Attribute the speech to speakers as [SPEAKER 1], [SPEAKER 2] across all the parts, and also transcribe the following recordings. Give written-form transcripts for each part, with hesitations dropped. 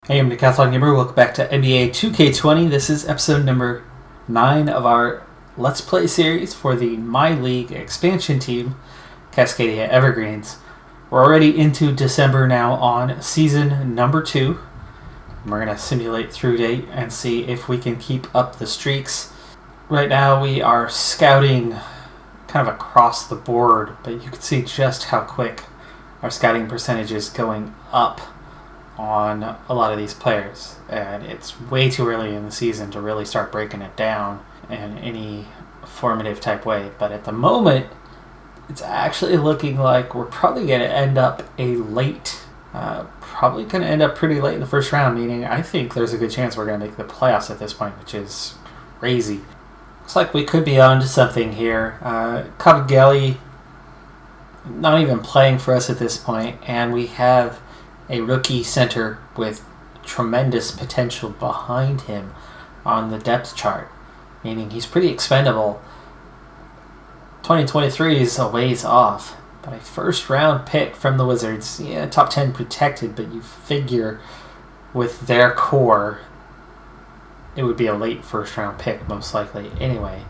[SPEAKER 1] Hey, I'm Decathlon Gamer. Welcome back to NBA 2K20. This is episode number 9 of our Let's Play series for the MyLeague expansion team, Cascadia Evergreens. We're already into December now on season number 2. We're going to simulate through date and see if we can keep up the streaks. Right now we are scouting kind of across the board, but you can see just how quick our scouting percentage is going up on a lot of these players, and it's way too early in the season to really start breaking it down in any formative type way. But at the moment, it's actually looking like we're probably going to end up pretty late in the first round, meaning I think there's a good chance we're going to make the playoffs at this point, which is crazy. Looks like we could be on to something here. Kabageli not even playing for us at this point, and we have a rookie center with tremendous potential behind him on the depth chart, meaning he's pretty expendable. 2023 is a ways off, but a first round pick from the Wizards, top 10 protected, but you figure with their core it would be a late first round pick most likely anyway.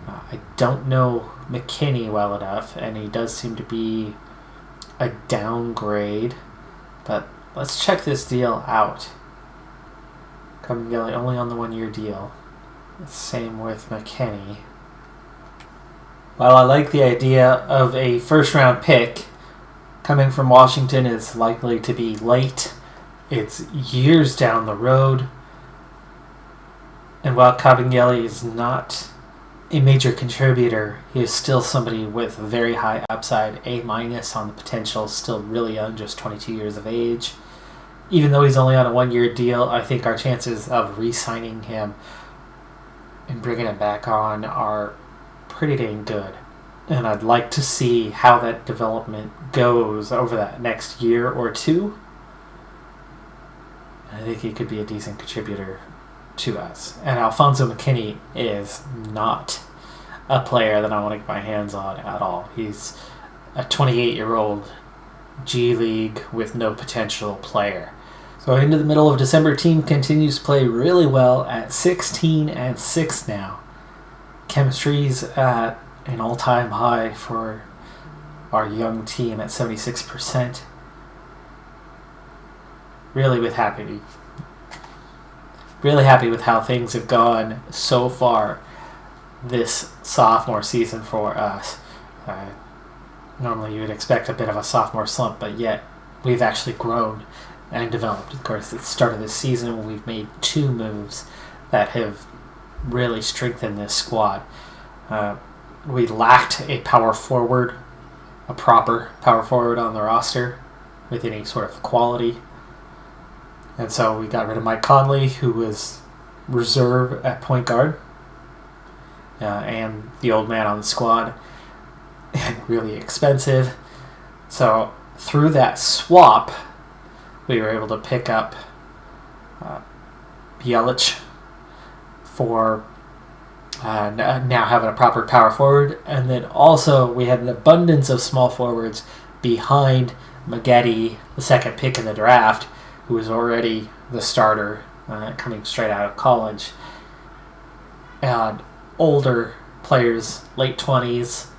[SPEAKER 1] I don't know McKinney well enough, and he does seem to be a downgrade. But let's check this deal out. Kabageli only on the 1-year deal. Same with McKinney. While I like the idea of a first-round pick, coming from Washington is likely to be late. It's years down the road. And while Kabageli is not a major contributor, he is still somebody with very high upside, A- on the potential, still really young, just 22 years of age. Even though he's only on a 1-year deal, I think our chances of re-signing him and bringing him back on are pretty dang good. And I'd like to see how that development goes over that next year or two. I think he could be a decent contributor to us. And Alfonso McKinney is not a player that I want to get my hands on at all. He's a 28-year-old G League with no potential player. So into the middle of December, team continues to play really well at 16-6 now. Chemistry's at an all-time high for our young team at 76%. Really happy with how things have gone so far this sophomore season for us. Normally you would expect a bit of a sophomore slump, but yet we've actually grown and developed. Of course, at the start of this season, we've made 2 moves that have really strengthened this squad. We lacked a power forward, a proper power forward on the roster with any sort of quality. And so we got rid of Mike Conley, who was reserve at point guard, and the old man on the squad, and really expensive. So through that swap, we were able to pick up Bjelic for now having a proper power forward. And then also we had an abundance of small forwards behind Maggette, the second pick in the draft, who was already the starter coming straight out of college. And older players, late 20s,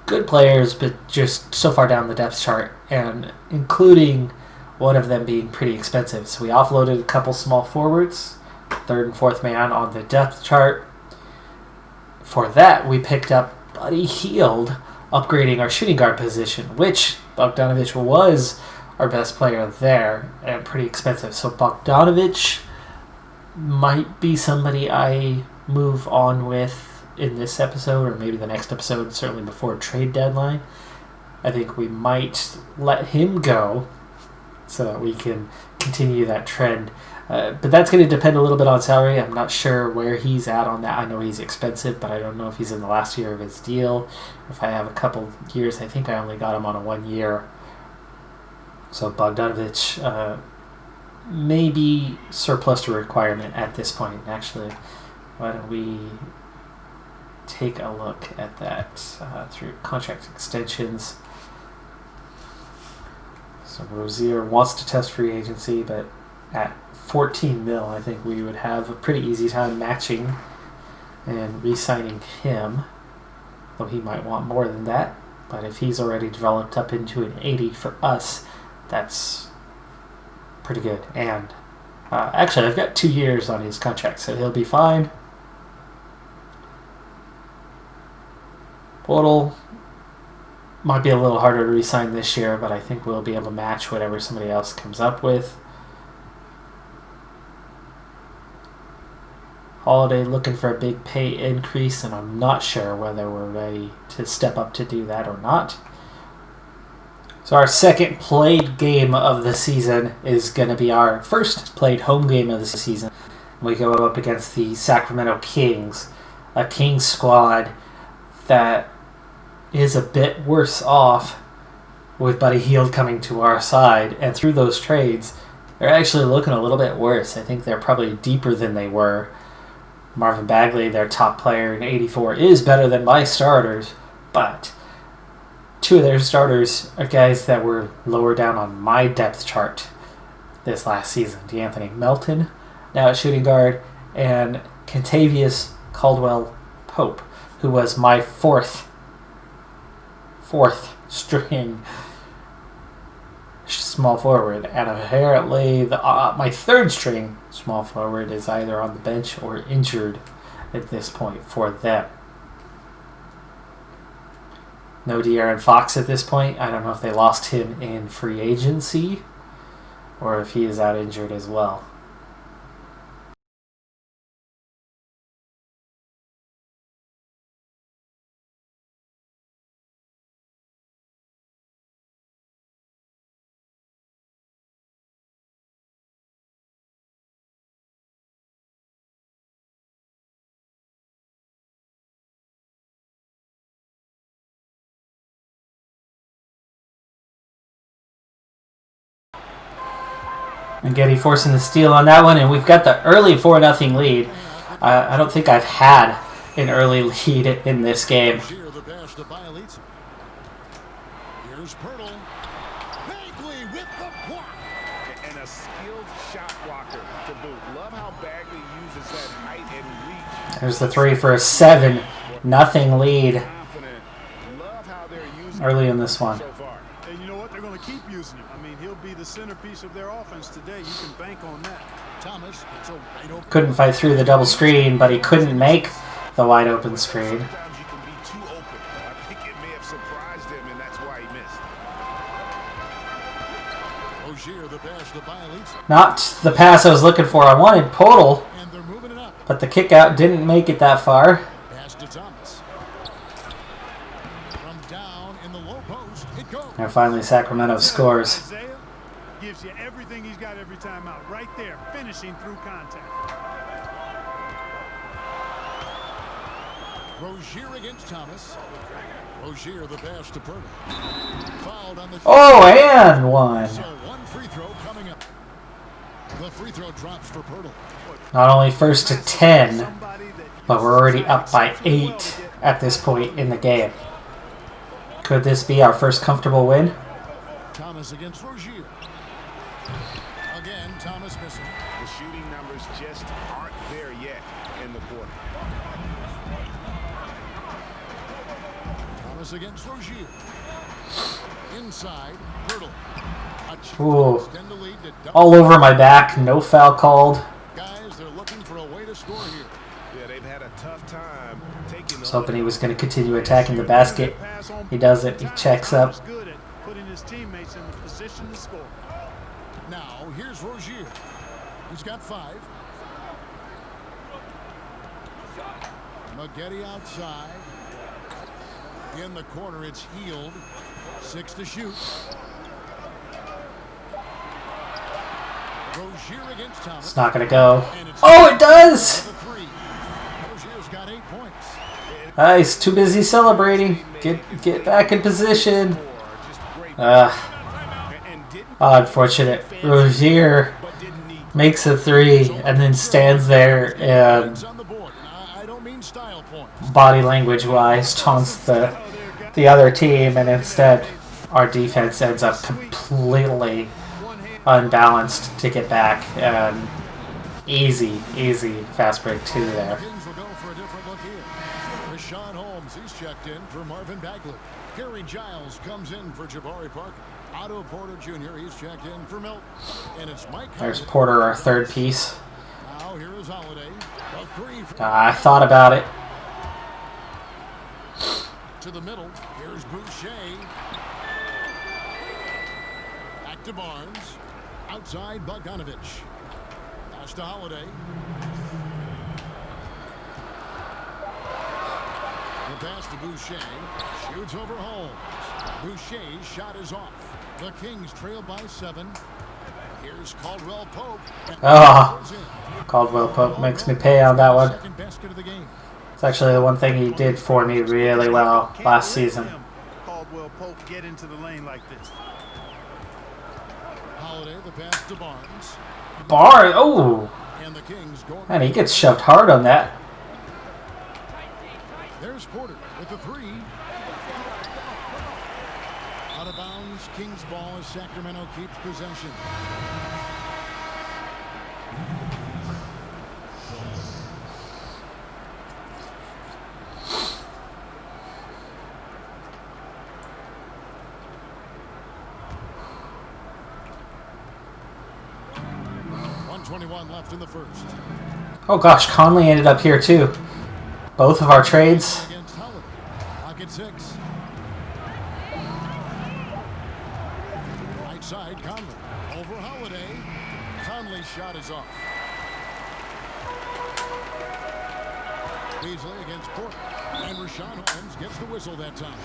[SPEAKER 1] good players, but just so far down the depth chart, and including one of them being pretty expensive. So we offloaded a couple small forwards, 3rd and 4th man on the depth chart. For that, we picked up Buddy Hield, upgrading our shooting guard position, which Bogdanovic was our best player there, and pretty expensive. So Bogdanovic might be somebody I move on with in this episode, or maybe the next episode, certainly before trade deadline. I think we might let him go so that we can continue that trend. But that's going to depend a little bit on salary. I'm not sure where he's at on that. I know he's expensive, but I don't know if he's in the last year of his deal. If I have a couple years, I think I only got him on a 1 year. So Bogdanovic may be surplus to requirement at this point. Actually, why don't we take a look at that through contract extensions. So Rozier wants to test free agency, but at 14 mil, I think we would have a pretty easy time matching and re-signing him. Though he might want more than that. But if he's already developed up into an 80 for us, that's pretty good. And actually, I've got 2 years on his contract, so he'll be fine. Portal might be a little harder to re-sign this year, but I think we'll be able to match whatever somebody else comes up with. Holiday looking for a big pay increase, and I'm not sure whether we're ready to step up to do that or not. So our second played game of the season is going to be our first played home game of the season. We go up against the Sacramento Kings, a Kings squad that is a bit worse off with Buddy Hield coming to our side, and through those trades, they're actually looking a little bit worse. I think they're probably deeper than they were. Marvin Bagley, their top player in 84, is better than my starters, but two of their starters are guys that were lower down on my depth chart this last season. DeAnthony Melton, now at shooting guard, and Kentavious Caldwell-Pope, who was my fourth string small forward, and apparently my third string small forward is either on the bench or injured at this point for them. No De'Aaron Fox at this point. I don't know if they lost him in free agency or if he is out injured as well. And Getty forcing the steal on that one, and we've got the early 4-0 lead. I don't think I've had an early lead in this game.
[SPEAKER 2] Here's Pirtle. Bagley with the block. And a skilled shot blocker to boot. Love how Bagley uses that height and reach.
[SPEAKER 1] There's the three for a 7-0 lead early in this one.
[SPEAKER 3] And you know what? They're going to keep using him. I mean, he'll be the centerpiece of their offense today. You can bank on that.
[SPEAKER 2] Thomas, it's a wide open.
[SPEAKER 1] Couldn't fight through the double screen, but he couldn't make the wide open screen.
[SPEAKER 2] Sometimes you can be too open. I think it may have surprised him, and that's why he missed. Rozier, the pass to Bielitsa.
[SPEAKER 1] Not the pass I was looking for. I wanted Podol,
[SPEAKER 2] And they're moving it up.
[SPEAKER 1] but the kick out didn't make it that far.
[SPEAKER 2] Pass to Thomas. From down in the low post, it goes.
[SPEAKER 1] And finally, Sacramento scores.
[SPEAKER 3] Isaiah gives you everything he's got every time out. Right there, finishing through contact.
[SPEAKER 2] Rozier against Thomas. Rozier, the pass to Pirtle. Fouled on the.
[SPEAKER 1] Oh, and one.
[SPEAKER 2] So one free throw coming up. The free throw drops for Pirtle.
[SPEAKER 1] Not only first to 10, but we're already up by 8 at this point in the game. Could this be our first comfortable win?
[SPEAKER 2] Thomas against Rozier. Again, Thomas missing.
[SPEAKER 4] The shooting numbers just aren't there yet in the quarter.
[SPEAKER 2] Thomas against Rozier. Inside, Pirtle.
[SPEAKER 1] Ooh.
[SPEAKER 2] Extend the lead to double.
[SPEAKER 1] All over my back, no foul called.
[SPEAKER 2] Guys, they're looking for a way to score here.
[SPEAKER 4] Yeah, they've had a tough time taking
[SPEAKER 1] I
[SPEAKER 4] the
[SPEAKER 1] was hoping he was going to continue attacking the basket. He doesn't. He checks up.
[SPEAKER 3] Good at putting his teammates in the position to score.
[SPEAKER 2] Now, here's Rozier. He's got 5. Maggette outside. In the corner, it's Hield. 6 to shoot. Rozier against Thomas.
[SPEAKER 1] It's not going to go.
[SPEAKER 2] And it's
[SPEAKER 1] Oh, it does!
[SPEAKER 2] the 3. Rozier's got 8 points.
[SPEAKER 1] He's too busy celebrating. Get back in position.
[SPEAKER 4] just great
[SPEAKER 1] Uh,
[SPEAKER 4] and didn't
[SPEAKER 1] unfortunate. Rozier
[SPEAKER 4] but didn't need
[SPEAKER 1] makes a 3 and then stands there and
[SPEAKER 2] Points on the board. I don't mean style points.
[SPEAKER 1] body language wise taunts the other team, and instead our defense ends up completely unbalanced to get back. Easy fast break 2 there.
[SPEAKER 5] Kings will go for a different look here. Rashawn Holmes, he's checked in for Marvin Bagley. Gary Giles comes in for Jabari Parker. Otto Porter Jr., he's checked in for Milton. And it's Mike.
[SPEAKER 1] There's Porter, our third piece.
[SPEAKER 5] Now here is Holiday. A three
[SPEAKER 1] I thought about it.
[SPEAKER 5] to the middle. Here's Boucher. Back to Barnes. Outside Bogdanovich. Pass to Holiday. The pass to Boucher. Shoots over Holmes. Boucher's shot is off. The Kings trail by 7. Here's Caldwell Pope.
[SPEAKER 1] Caldwell Pope makes me pay on that one.
[SPEAKER 5] Second basket of the game.
[SPEAKER 1] It's actually the one thing he did for me really well last season.
[SPEAKER 3] Caldwell Pope get into the lane like this.
[SPEAKER 5] Holiday, the pass to Barnes.
[SPEAKER 1] Oh!
[SPEAKER 5] And the Kings going.
[SPEAKER 1] Man, he gets shoved hard on that.
[SPEAKER 5] There's Porter with the 3. Out of bounds, Kings ball as Sacramento keeps possession. .121 left in the first.
[SPEAKER 1] Oh gosh, Conley ended up here too. Both of our trades.
[SPEAKER 5] Against Holiday. Pocket 6. Right side, Conley. Over Holiday. Conley's shot is off. Beasley against Porter. And Rashawn Holmes gets the whistle that time.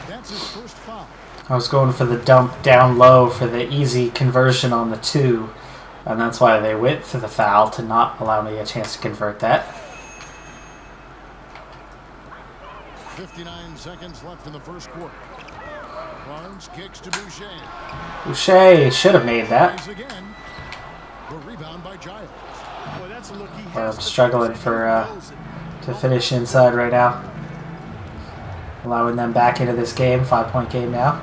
[SPEAKER 5] That's his first foul.
[SPEAKER 1] I was going for the dump down low for the easy conversion on the 2. And that's why they went for the foul, to not allow me a chance to convert that.
[SPEAKER 5] 59 seconds left in the first quarter. Barnes kicks to Boucher.
[SPEAKER 1] Boucher should have made that.
[SPEAKER 5] Plays again. The rebound by Giles.
[SPEAKER 3] Boy, that's a look he
[SPEAKER 1] I'm
[SPEAKER 3] has to
[SPEAKER 1] struggling
[SPEAKER 3] face.
[SPEAKER 1] for to finish inside right now. Allowing them back into this game, 5-point game now.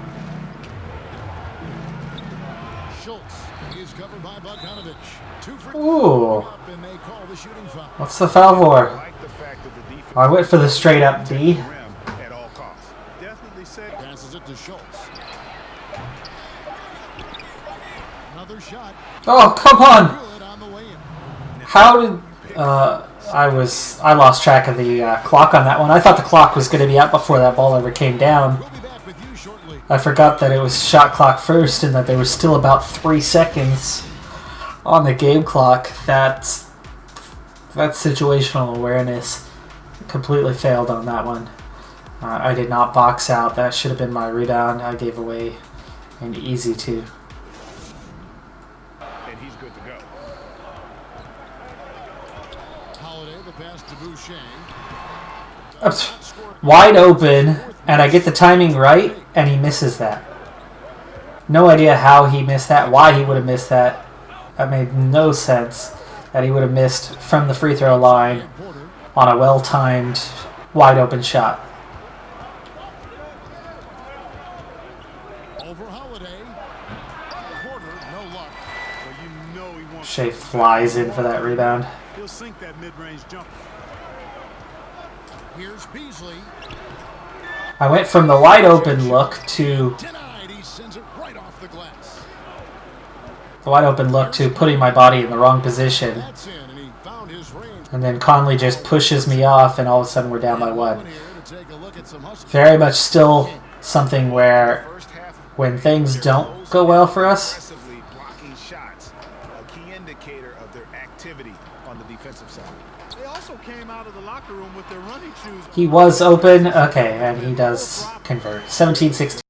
[SPEAKER 5] Schultz is covered by Bogdanovich. 2 for
[SPEAKER 1] Ooh.
[SPEAKER 5] up, and they call the shooting foul.
[SPEAKER 1] What's the foul for?
[SPEAKER 4] I like the fact that the defense
[SPEAKER 1] I went for the straight up D.
[SPEAKER 4] rim at all costs.
[SPEAKER 3] Definitely said.
[SPEAKER 5] Passes it to Schultz. Another shot.
[SPEAKER 1] Oh, come on!
[SPEAKER 5] Good on the way in.
[SPEAKER 1] How did I lost track of the clock on that one. I thought the clock was going to be up before that ball ever came down.
[SPEAKER 5] We'll be back with you shortly.
[SPEAKER 1] I forgot that it was shot clock first and that there was still about 3 seconds on the game clock. That's situational awareness. Completely failed on that one. I did not box out. That should have been my rebound. I gave away an easy 2.
[SPEAKER 4] And he's good to go.
[SPEAKER 5] Holiday, the pass to Boucher.
[SPEAKER 1] Wide open, and I get the timing right, and he misses that. No idea how he missed that, why he would have missed that. That made no sense that he would have missed from the free throw line
[SPEAKER 5] Porter.
[SPEAKER 1] on a well-timed, wide-open shot.
[SPEAKER 5] Over Holiday. Porter, no luck.
[SPEAKER 3] Well, you know he wants.
[SPEAKER 1] Shea flies in for that rebound.
[SPEAKER 3] He'll sink that mid-range jumper.
[SPEAKER 5] Here's Beasley.
[SPEAKER 1] I went from the wide-open look to
[SPEAKER 5] Denied. He sends it right off the glass.
[SPEAKER 1] putting my body in the wrong position.
[SPEAKER 5] That's in, and he found his range.
[SPEAKER 1] And then Conley just pushes me off, and all of a sudden we're down by 1.
[SPEAKER 5] Here to take a look at some hustle.
[SPEAKER 1] Very much still something where when things don't go well for us,
[SPEAKER 4] Aggressively blocking shots, a key indicator of their activity on the defensive side.
[SPEAKER 3] They also came out of the locker room with their running shoes.
[SPEAKER 1] he was open. Okay, and he does convert. 17-16.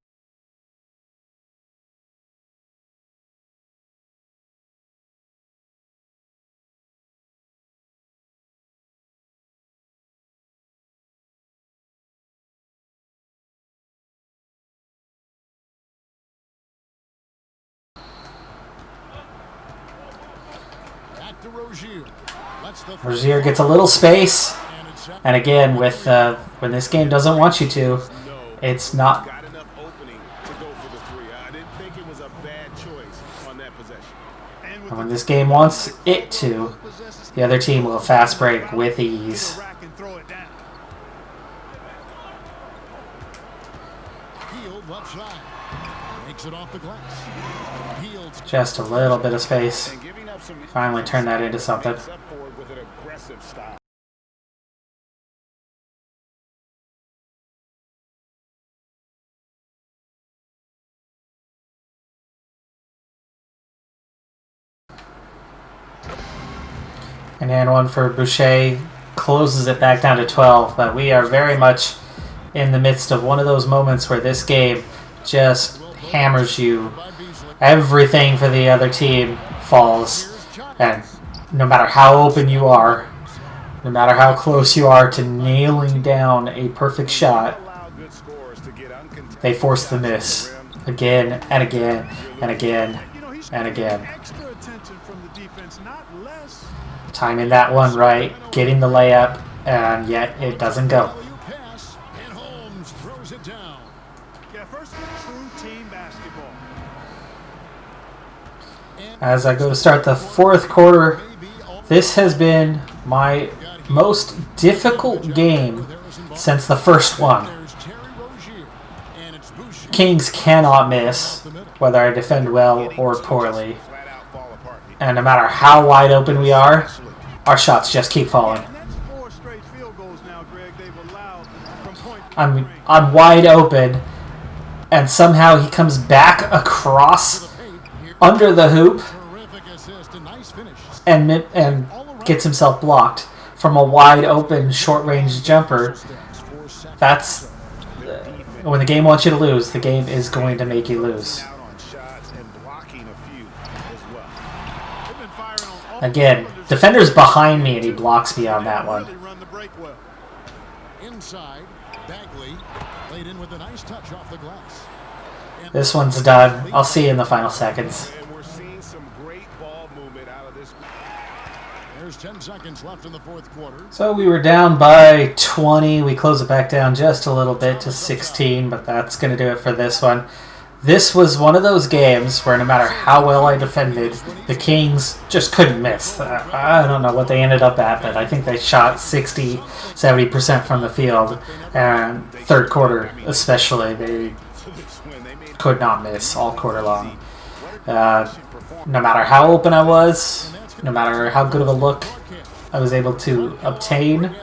[SPEAKER 5] Back to Rozier. Lets the
[SPEAKER 1] Rozier gets a little space,
[SPEAKER 5] and it's
[SPEAKER 1] and again, with when this game doesn't want you to, it's not.
[SPEAKER 4] Got enough opening to go for the 3. I didn't think it was a bad choice on that
[SPEAKER 1] And when this game wants it to, the other team will fast break with ease. Just a little bit of space. Finally turn that into something. And one for Boucher closes it back down to 12. But we are very much in the midst of one of those moments where this game just hammers you. Everything for the other team falls. And no matter how open you are, no matter how close you are to nailing down a perfect shot, they force the miss again and again and again and again. Timing that one right, getting the layup, and yet it doesn't go. As I go to start the fourth quarter, this has been my most difficult game since the first one. Kings cannot miss, whether I defend well or poorly. And no matter how wide open we are, our shots just keep falling. I'm wide open, and somehow he comes back across under the hoop and gets himself blocked from a wide open short range jumper. That's when the game wants you to lose, the game is going to make you lose. Again, defender's behind me and he blocks me on that one. This one's done. I'll see you in the final seconds.
[SPEAKER 5] There's 10 seconds left in the fourth quarter.
[SPEAKER 1] So we were down by 20. We close it back down just a little bit to 16, but that's going to do it for this one. This was one of those games where no matter how well I defended, the Kings just couldn't miss. I don't know what they ended up at, but I think they shot 60, 70% from the field. And third quarter especially, they could not miss all quarter long. No matter how open I was, no matter how good of a look I was able to obtain,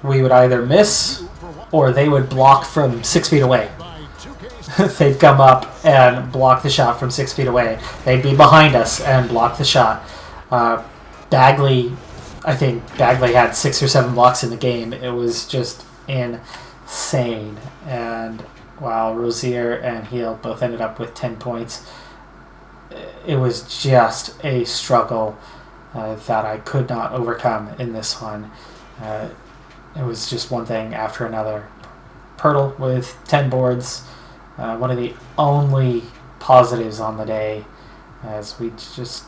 [SPEAKER 1] we would either miss or they would block from 6 feet away. They'd come up and block the shot from 6 feet away. They'd be behind us and block the shot. Bagley, I think Bagley had 6 or 7 blocks in the game. It was just insane. And while Rozier and Heel both ended up with 10 points, it was just a struggle that I could not overcome in this one. It was just one thing after another. Pirtle with 10 boards. One of the only positives on the day, as it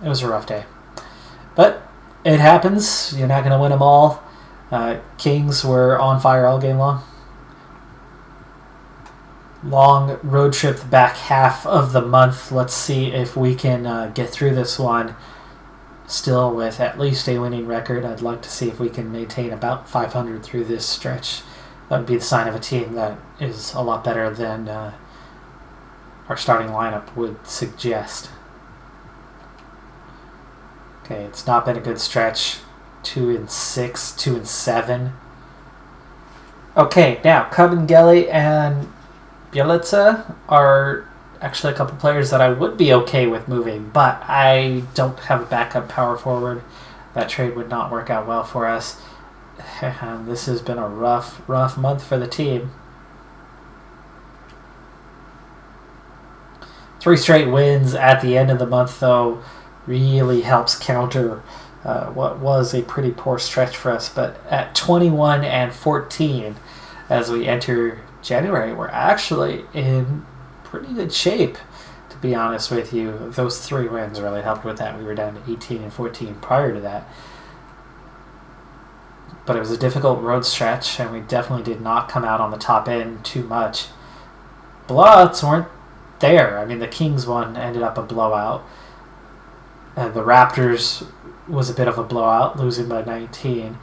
[SPEAKER 1] was a rough day. But it happens. You're not going to win them all. Kings were on fire all game long. Long road trip the back half of the month. Let's see if we can get through this one still with at least a winning record. I'd like to see if we can maintain about 500 through this stretch. That would be the sign of a team that is a lot better than our starting lineup would suggest. Okay, it's not been a good stretch. 2-6, 2-7. Okay, now Kabengele and Bielitsa are actually a couple players that I would be okay with moving, but I don't have a backup power forward. That trade would not work out well for us. This has been a rough month for the team. 3 straight wins at the end of the month, though, really helps counter what was a pretty poor stretch for us. But at 21-14, as we enter January, we're actually in pretty good shape, to be honest with you. Those 3 wins really helped with that. We were down to 18-14 prior to that. But it was a difficult road stretch, and we definitely did not come out on the top end too much. Blowouts weren't there. I mean, the Kings one ended up a blowout. And the Raptors was a bit of a blowout, losing by 19.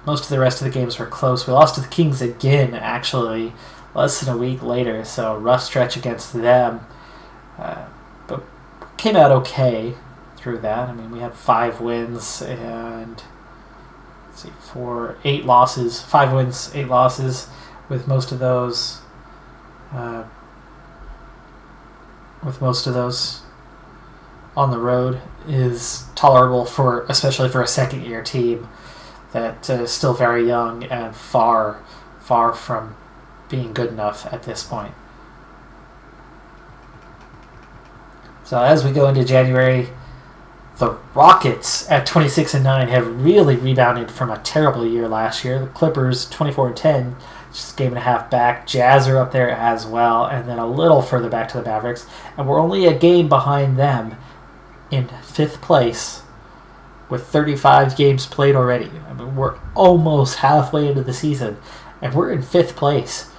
[SPEAKER 1] Most of the rest of the games were close. We lost to the Kings again, actually, less than a week later, so rough stretch against them. But came out okay through that. I mean, we had 5 wins and 8 losses. 5 wins, 8 losses, with most of those on the road is tolerable for, especially for a second-year team that is still very young and far from being good enough at this point. So as we go into January, the Rockets at 26-9 have really rebounded from a terrible year last year. The Clippers 24-10, just a game and a half back. Jazz are up there as well, and then a little further back to the Mavericks, and we're only a game behind them in 5th place with 35 games played already. I mean, we're almost halfway into the season, and we're in 5th place.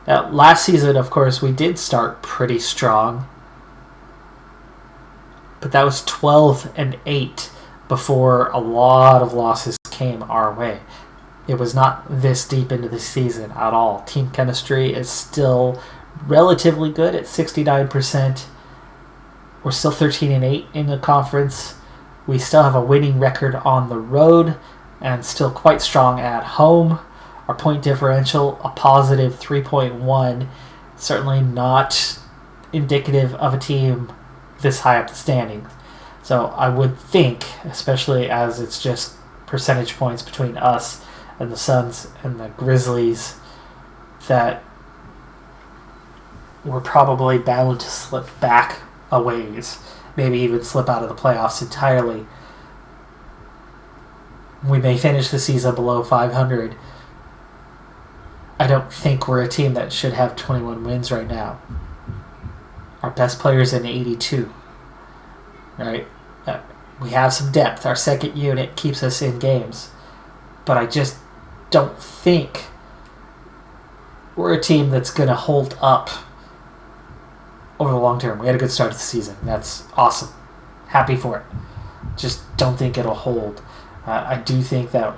[SPEAKER 1] Now, last season, of course, we did start pretty strong, but that was 12-8 before a lot of losses came our way. It was not this deep into the season at all. Team chemistry is still relatively good at 69%. We're still 13-8 in the conference. We still have a winning record on the road and still quite strong at home. Our point differential, a positive 3.1, certainly not indicative of a team this high up the standings. So I would think, especially as it's just percentage points between us and the Suns and the Grizzlies, that we're probably bound to slip back a ways, maybe even slip out of the playoffs entirely. We may finish the season below 500. I don't think we're a team that should have 21 wins right now. Our best player's in 82. Right? We have some depth. Our second unit keeps us in games. But I just don't think we're a team that's going to hold up over the long term. We had a good start to the season. That's awesome. Happy for it. Just don't think it'll hold. I do think that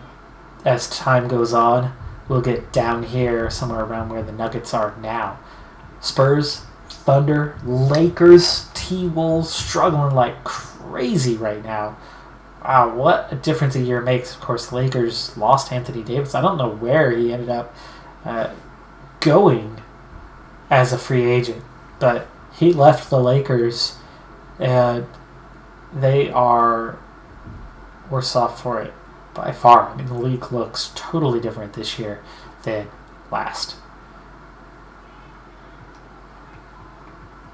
[SPEAKER 1] as time goes on, we'll get down here somewhere around where the Nuggets are now. Spurs, Thunder, Lakers, T-Wolves struggling like crazy right now. Wow, what a difference a year makes. Of course, the Lakers lost Anthony Davis. I don't know where he ended up going as a free agent, but he left the Lakers, and they are worse off for it by far. I mean, the league looks totally different this year than last.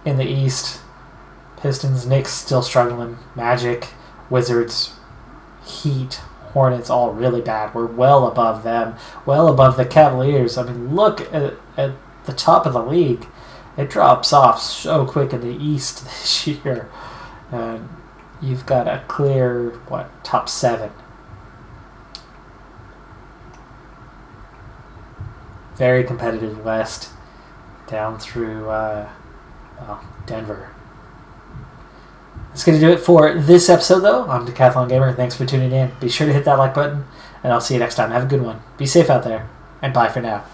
[SPEAKER 1] In the East, Pistons, Knicks still struggling. Magic, Wizards, Heat, Hornets, all really bad. We're well above them, well above the Cavaliers. I mean, look at the top of the league. It drops off so quick in the East this year. And you've got a clear, top 7. Very competitive West down through Denver. That's going to do it for this episode, though. I'm Decathlon Gamer. Thanks for tuning in. Be sure to hit that like button, and I'll see you next time. Have a good one. Be safe out there, and bye for now.